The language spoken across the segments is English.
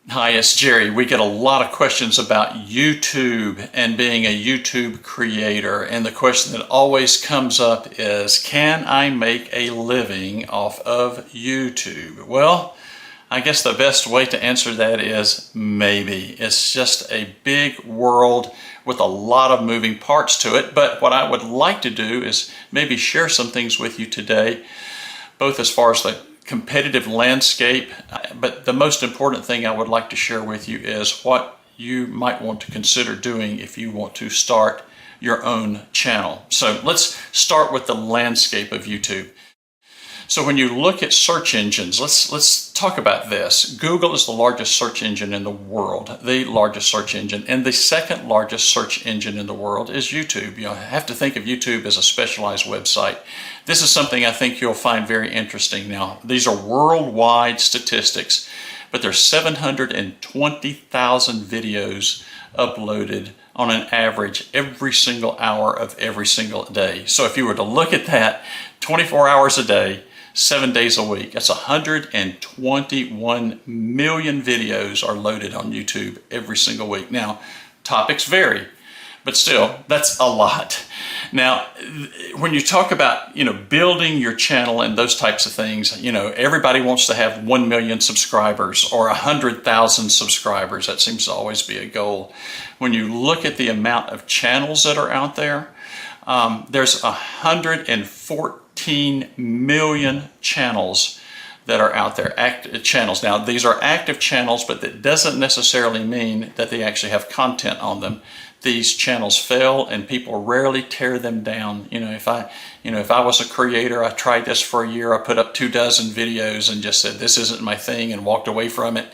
Hi, it's Jerry. We get a lot of questions about YouTube and being a YouTube creator. And the question that always comes up is, can I make a living off of YouTube? Well, I guess the best way to answer that is maybe. It's just a big world with a lot of moving parts to it. But what I would like to do is maybe share some things with you today, both as far as the competitive landscape, but the most important thing I would like to share with you is what you might want to consider doing if you want to start your own channel. So let's start with the landscape of YouTube. So when you look at search engines, let's talk about this. Google is the largest search engine in the world, the largest search engine, and the second largest search engine in the world is YouTube. You have to think of YouTube as a specialized website. This is something I think you'll find very interesting. Now, these are worldwide statistics, but there's 720,000 videos uploaded on an average every single hour of every single day. So if you were to look at that 24 hours a day, 7 days a week, that's 121 million videos are loaded on YouTube every single week. Now, topics vary, but still, that's a lot. Now, when you talk about, building your channel and those types of things, everybody wants to have 1 million subscribers or 100,000 subscribers. That seems to always be a goal. When you look at the amount of channels that are out there, there's 114 million channels that are out there, active channels. Now, these are active channels, but that doesn't necessarily mean that they actually have content on them. These channels fail and people rarely tear them down. If I was a creator, I tried this for a year, I put up 24 videos and just said, this isn't my thing, and walked away from it.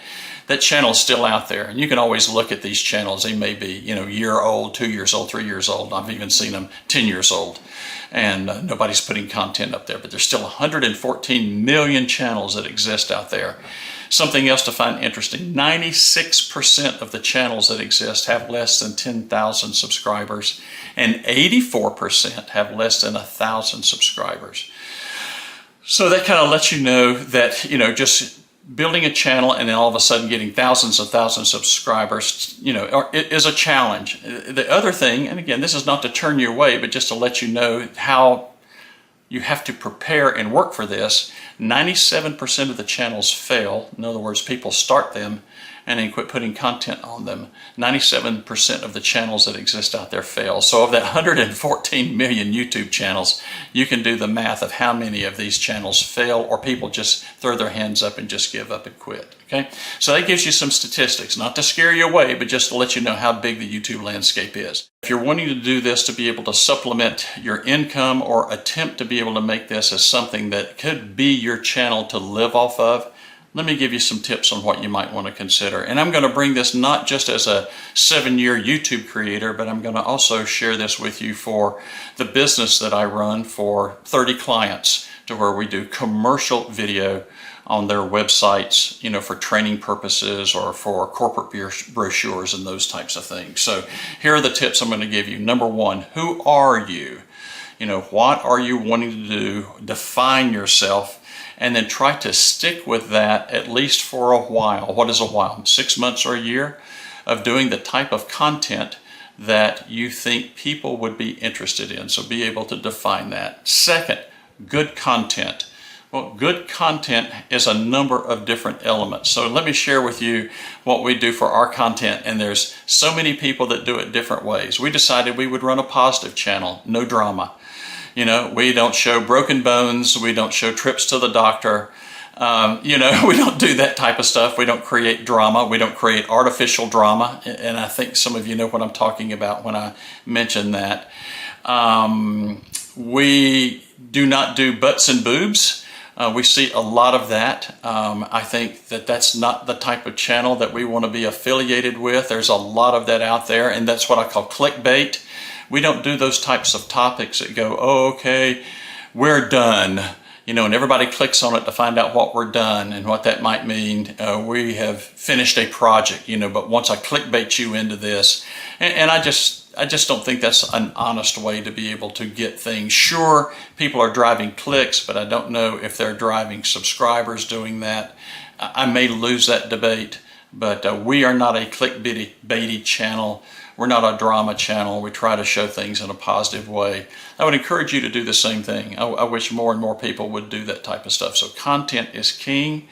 That channel's still out there, and you can always look at these channels. They may be, year old, 2 years old, 3 years old. I've even seen them 10 years old, and nobody's putting content up there, but there's still 114 million channels that exist out there. Something else to find interesting, 96% of the channels that exist have less than 10,000 subscribers, and 84% have less than 1,000 subscribers. So that kind of lets you know that, just building a channel and then all of a sudden getting thousands and thousands of subscribers, is a challenge. The other thing, and again, this is not to turn you away, but just to let you know how you have to prepare and work for this. 97% of the channels fail. In other words, people start them and then quit putting content on them. 97% of the channels that exist out there fail. So of that 114 million YouTube channels, you can do the math of how many of these channels fail, or people just throw their hands up and just give up and quit. Okay? So that gives you some statistics, not to scare you away, but just to let you know how big the YouTube landscape is. If you're wanting to do this to be able to supplement your income or attempt to be able to make this as something that could be your channel to live off of, let me give you some tips on what you might want to consider. And I'm going to bring this not just as a 7-year YouTube creator, but I'm going to also share this with you for the business that I run for 30 clients, to where we do commercial video on their websites, for training purposes or for corporate brochures and those types of things. So here are the tips I'm going to give you. Number one, who are you? What are you wanting to do? Define yourself. And then try to stick with that at least for a while. What is a while? 6 months or a year of doing the type of content that you think people would be interested in. So be able to define that. Second, good content. Well, good content is a number of different elements. So let me share with you what we do for our content. And there's so many people that do it different ways. We decided we would run a positive channel, no drama. We don't show broken bones. We don't show trips to the doctor. We don't do that type of stuff. We don't create drama. We don't create artificial drama. And I think some of you know what I'm talking about when I mention that. We do not do butts and boobs. We see a lot of that. I think that that's not the type of channel that we want to be affiliated with. There's a lot of that out there, and that's what I call clickbait. We don't do those types of topics that go, oh, okay, we're done, and everybody clicks on it to find out what we're done and what that might mean. We have finished a project, but once I clickbait you into this, and I just don't think that's an honest way to be able to get things. Sure, people are driving clicks, but I don't know if they're driving subscribers doing that. I may lose that debate. But we are not a clickbaity channel. We're not a drama channel. We try to show things in a positive way. I would encourage you to do the same thing. I wish more and more people would do that type of stuff. So content is king.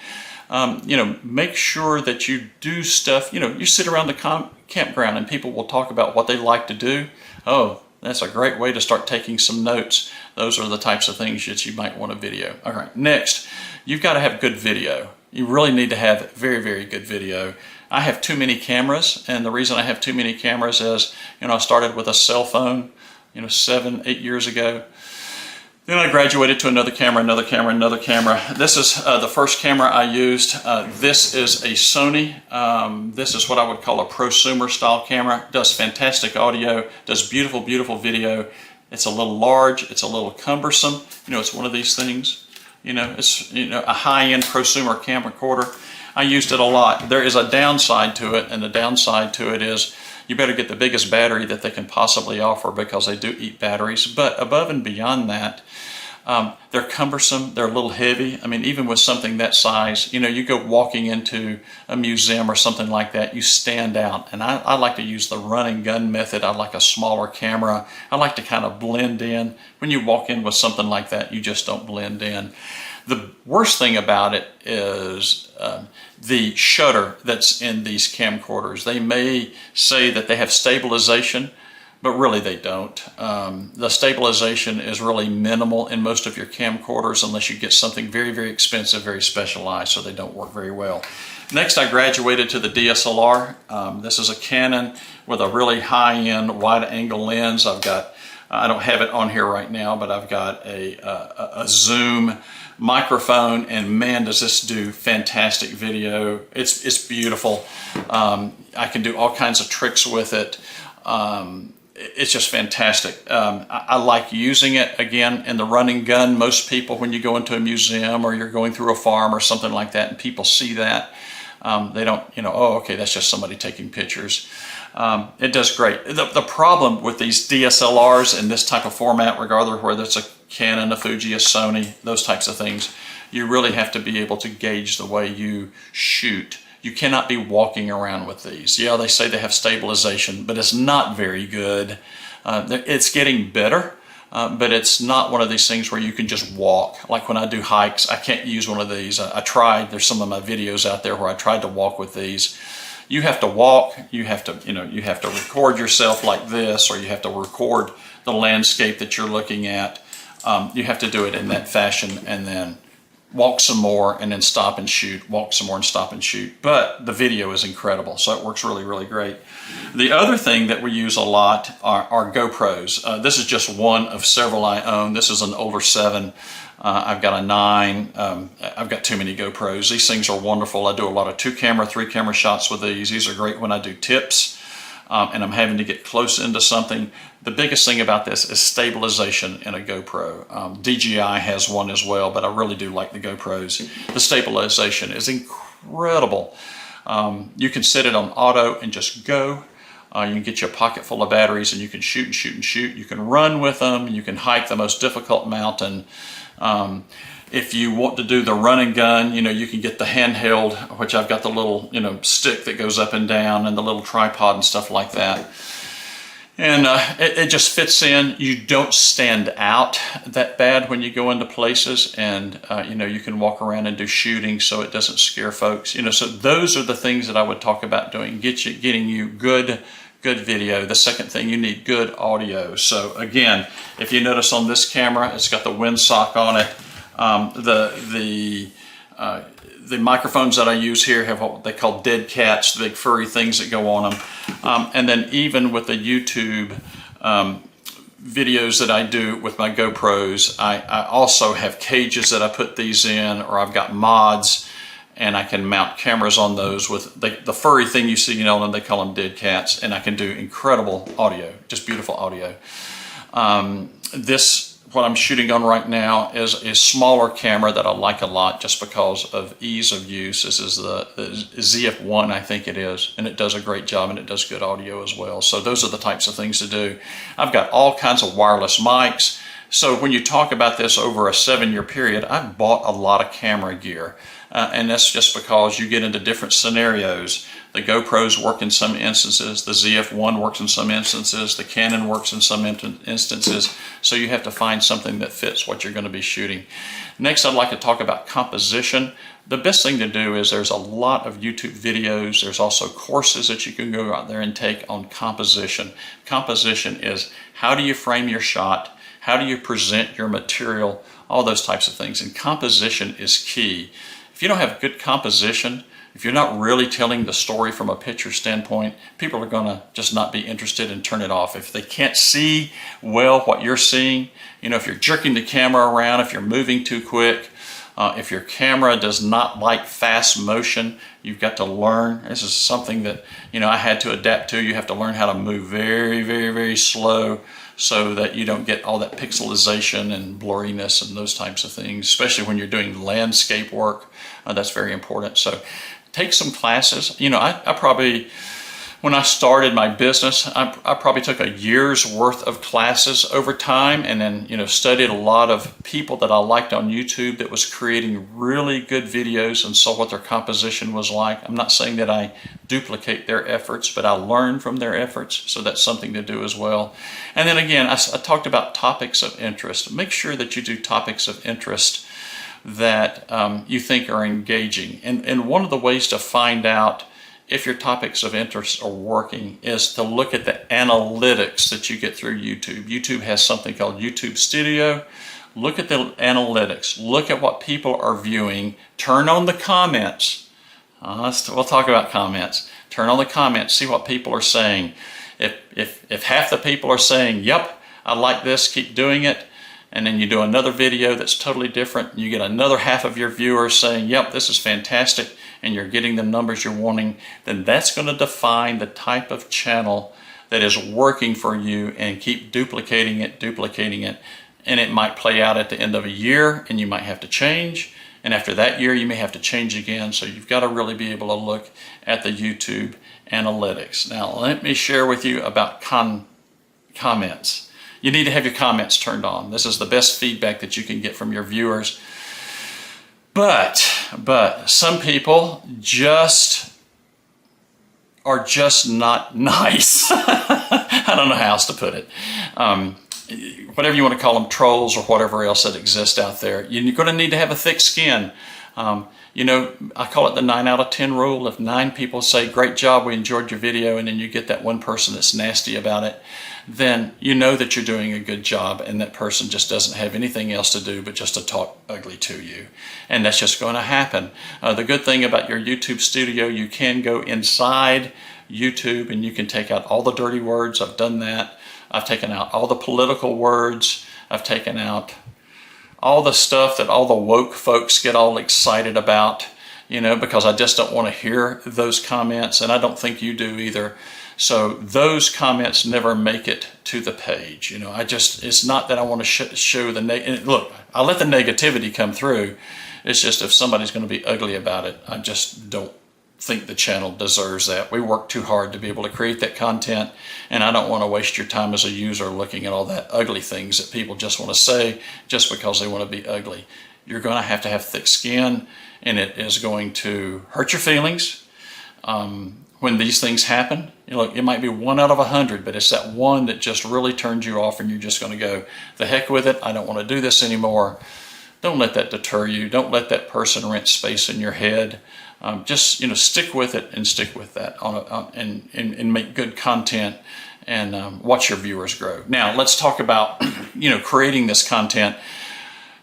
Make sure that you do stuff. You sit around the campground and people will talk about what they like to do. Oh, that's a great way to start taking some notes. Those are the types of things that you might want to video. All right, next, you've got to have good video. You really need to have very, very good video. I have too many cameras, and the reason I have too many cameras is, I started with a cell phone, 7, 8 years ago. Then I graduated to another camera, another camera, another camera. This is the first camera I used. This is a Sony. This is what I would call a prosumer style camera. It does fantastic audio, does beautiful, beautiful video. It's a little large, it's a little cumbersome. It's one of these things. It's a high-end prosumer camcorder. I used it a lot. There is a downside to it, and the downside to it is you better get the biggest battery that they can possibly offer, because they do eat batteries. But above and beyond that, they're cumbersome, they're a little heavy. I mean, even with something that size, you go walking into a museum or something like that, you stand out. And I like to use the run and gun method. I like a smaller camera. I like to kind of blend in. When you walk in with something like that, you just don't blend in. The worst thing about it is the shutter that's in these camcorders. They may say that they have stabilization, but really they don't. The stabilization is really minimal in most of your camcorders unless you get something very, very expensive, very specialized, so they don't work very well. Next, I graduated to the DSLR. This is a Canon with a really high-end wide-angle lens. I don't have it on here right now, but I've got a zoom microphone, and man, does this do fantastic video. It's beautiful. I can do all kinds of tricks with it. It's just fantastic. I like using it, again, in the run and gun. Most people, when you go into a museum or you're going through a farm or something like that, and people see that, they don't, oh, okay, that's just somebody taking pictures. It does great. The problem with these DSLRs in this type of format, regardless whether it's a Canon, a Fuji, a Sony, those types of things, you really have to be able to gauge the way you shoot. You cannot be walking around with these. Yeah, they say they have stabilization, but it's not very good. It's getting better, but it's not one of these things where you can just walk. Like when I do hikes, I can't use one of these. I tried. There's some of my videos out there where I tried to walk with these. You have to walk. You have to, you have to record yourself like this, or you have to record the landscape that you're looking at. You have to do it in that fashion, and then walk some more, and then stop and shoot, walk some more and stop and shoot. But the video is incredible, so it works really, really great. The other thing that we use a lot are GoPros. This is just one of several I own. This is an older 7. I've got a 9. I've got too many GoPros. These things are wonderful. I do a lot of 2-camera, 3-camera shots with these. These are great when I do tips and I'm having to get close into something. The biggest thing about this is stabilization in a GoPro. DJI has one as well, but I really do like the GoPros. The stabilization is incredible. You can set it on auto and just go. You can get you a pocket full of batteries and you can shoot and shoot and shoot. You can run with them. You can hike the most difficult mountain. If you want to do the run and gun, you can get the handheld, which I've got the little, stick that goes up and down, and the little tripod and stuff like that. And it just fits in. You don't stand out that bad when you go into places, and you can walk around and do shooting, so it doesn't scare folks. So those are the things that I would talk about doing. Getting you good video. The second thing, you need good audio. So again, if you notice on this camera, it's got the windsock on it. The microphones that I use here have what they call dead cats, the big furry things that go on them. And then even with the YouTube videos that I do with my GoPros, I also have cages that I put these in, or I've got mods, and I can mount cameras on those with the furry thing you see on them. They call them dead cats, and I can do incredible audio, just beautiful audio. What I'm shooting on right now is a smaller camera that I like a lot just because of ease of use. This is the ZF-1, I think it is, and it does a great job, and it does good audio as well. So those are the types of things to do. I've got all kinds of wireless mics. So when you talk about this over a 7-year period, I've bought a lot of camera gear. And that's just because you get into different scenarios. The GoPros work in some instances, the ZF-1 works in some instances, the Canon works in some instances, so you have to find something that fits what you're going to be shooting. Next, I'd like to talk about composition. The best thing to do is there's a lot of YouTube videos. There's also courses that you can go out there and take on composition. Composition is how do you frame your shot, how do you present your material, all those types of things. And composition is key. If you don't have good composition, if you're not really telling the story from a picture standpoint, people are going to just not be interested and turn it off. If they can't see well what you're seeing, if you're jerking the camera around, if you're moving too quick, if your camera does not like fast motion, you've got to learn. This is something that, I had to adapt to. You have to learn how to move very, very, very slow so that you don't get all that pixelization and blurriness and those types of things, especially when you're doing landscape work. That's very important. So take some classes. I probably, when I started my business, I probably took a year's worth of classes over time, and then, studied a lot of people that I liked on YouTube that was creating really good videos and saw what their composition was like. I'm not saying that I duplicate their efforts, but I learn from their efforts, so that's something to do as well. And then again, I talked about topics of interest. Make sure that you do topics of interest that you think are engaging. And one of the ways to find out if your topics of interest are working is to look at the analytics that you get through YouTube. YouTube has something called YouTube Studio. Look at the analytics. Look at what people are viewing. Turn on the comments. We'll talk about comments. Turn on the comments. See what people are saying. If half the people are saying, yep, I like this, keep doing it, and then you do another video that's totally different, and you get another half of your viewers saying, yep, this is fantastic, and you're getting the numbers you're wanting, then that's going to define the type of channel that is working for you, and keep duplicating it, and it might play out at the end of a year, and you might have to change, and after that year you may have to change again. So you've got to really be able to look at the YouTube analytics. Now let me share with you about comments. You need to have your comments turned on. This is the best feedback that you can get from your viewers. But some people are just not nice. I don't know how else to put it. Whatever you want to call them, trolls or whatever else that exists out there. You're going to need to have a thick skin. I call it the 9 out of 10 rule. If 9 people say, great job, we enjoyed your video, and then you get that one person that's nasty about it, then you know that you're doing a good job, and that person just doesn't have anything else to do but just to talk ugly to you. And that's just going to happen. The good thing about your YouTube Studio, you can go inside YouTube and you can take out all the dirty words. I've done that. I've taken out all the political words. I've taken out all the stuff that all the woke folks get all excited about, because I just don't want to hear those comments, and I don't think you do either. So those comments never make it to the page. It's not that I want to show the look, I let the negativity come through. It's just if somebody's going to be ugly about it, I just don't think the channel deserves that. We work too hard to be able to create that content, and I don't want to waste your time as a user looking at all that ugly things that people just want to say just because they want to be ugly. You're going to have thick skin, and it is going to hurt your feelings. When these things happen, it might be 1 out of 100, but it's that one that just really turns you off, and you're just going to go, the heck with it, I don't want to do this anymore. Don't let that deter you. Don't let that person rent space in your head. Just stick with it and stick with that and make good content, and watch your viewers grow. Now let's talk about creating this content.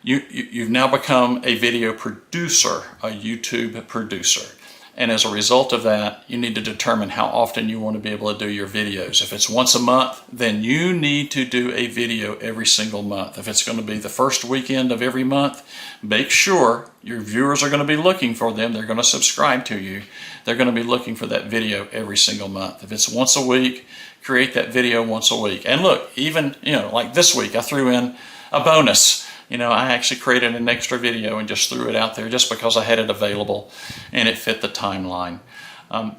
You've now become a video producer, a YouTube producer. And as a result of that, you need to determine how often you want to be able to do your videos. If it's once a month, then you need to do a video every single month. If it's going to be the first weekend of every month, make sure your viewers are going to be looking for them. They're going to subscribe to you. They're going to be looking for that video every single month. If it's once a week, create that video once a week. And look, even, like this week, I threw in a bonus. I actually created an extra video and just threw it out there just because I had it available and it fit the timeline.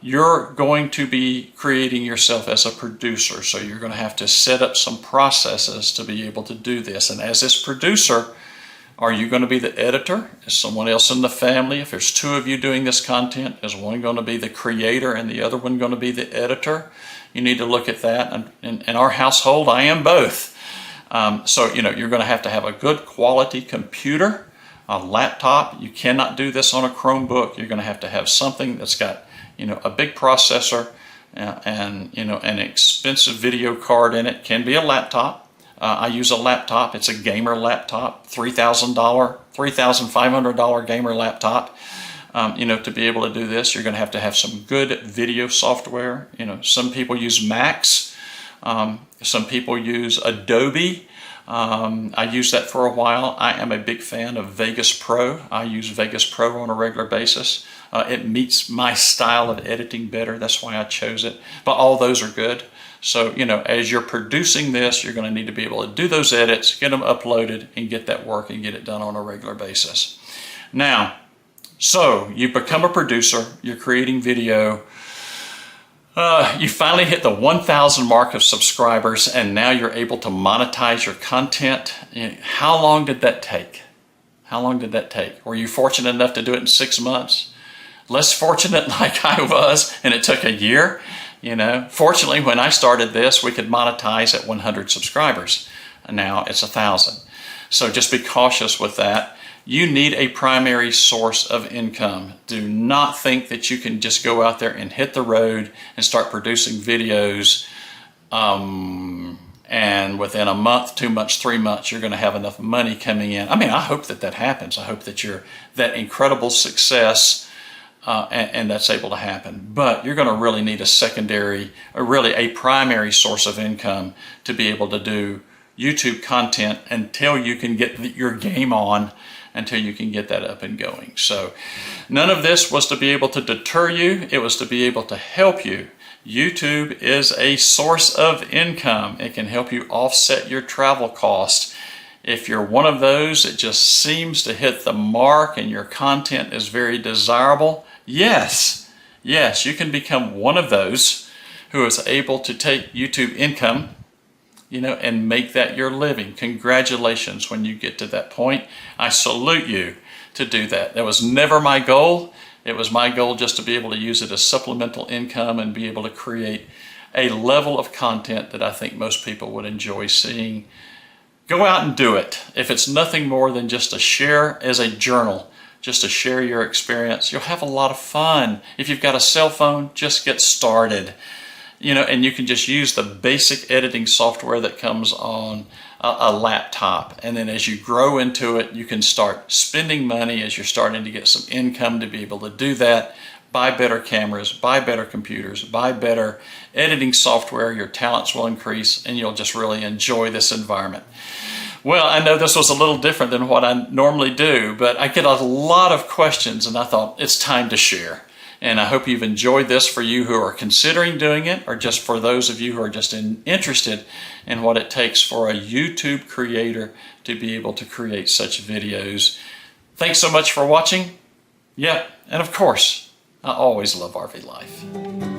You're going to be creating yourself as a producer, so you're going to have to set up some processes to be able to do this. And as this producer, are you going to be the editor? Is someone else in the family? If there's two of you doing this content, is one going to be the creator and the other one going to be the editor? You need to look at that. In our household, I am both. So, you're going to have a good quality computer, a laptop. You cannot do this on a Chromebook. You're going to have something that's got, a big processor and, an expensive video card in it. Can be a laptop. I use a laptop. It's a gamer laptop, $3,000, $3,500 gamer laptop. To be able to do this, you're going to have some good video software. Some people use Macs. Some people use Adobe. I used that for a while. I am a big fan of Vegas Pro. I use Vegas Pro on a regular basis. It meets my style of editing better. That's why I chose it. But all those are good. So, as you're producing this, you're going to need to be able to do those edits, get them uploaded, and get that work and get it done on a regular basis. Now, so you become a producer, you're creating video, you finally hit the 1,000 mark of subscribers, and now you're able to monetize your content. How long did that take? How long did that take? Were you fortunate enough to do it in 6 months? Less fortunate like I was, and it took a year? Fortunately, when I started this, we could monetize at 100 subscribers. And now it's 1,000. So just be cautious with that. You need a primary source of income. Do not think that you can just go out there and hit the road and start producing videos and within a month, 2 months, 3 months, you're going to have enough money coming in. I hope that happens. I hope that you're that incredible success and that's able to happen. But you're going to really need a secondary, or really a primary source of income to be able to do YouTube content until you can get your game on, until you can get that up and going. So none of this was to be able to deter you. It was to be able to help you. YouTube is a source of income. It can help you offset your travel costs. If you're one of those that just seems to hit the mark and your content is very desirable, yes, you can become one of those who is able to take YouTube income, and make that your living. Congratulations when you get to that point. I salute you to do that. That was never my goal. It was my goal just to be able to use it as supplemental income and be able to create a level of content that I think most people would enjoy seeing. Go out and do it. If it's nothing more than just to share as a journal, just to share your experience, you'll have a lot of fun. If you've got a cell phone, just get started. And you can just use the basic editing software that comes on a laptop. And then as you grow into it, you can start spending money as you're starting to get some income to be able to do that. Buy better cameras, buy better computers, buy better editing software. Your talents will increase and you'll just really enjoy this environment. Well, I know this was a little different than what I normally do, but I get a lot of questions and I thought it's time to share. And I hope you've enjoyed this for you who are considering doing it, or just for those of you who are just interested in what it takes for a YouTube creator to be able to create such videos. Thanks so much for watching. Yeah, and of course, I always love RV Life.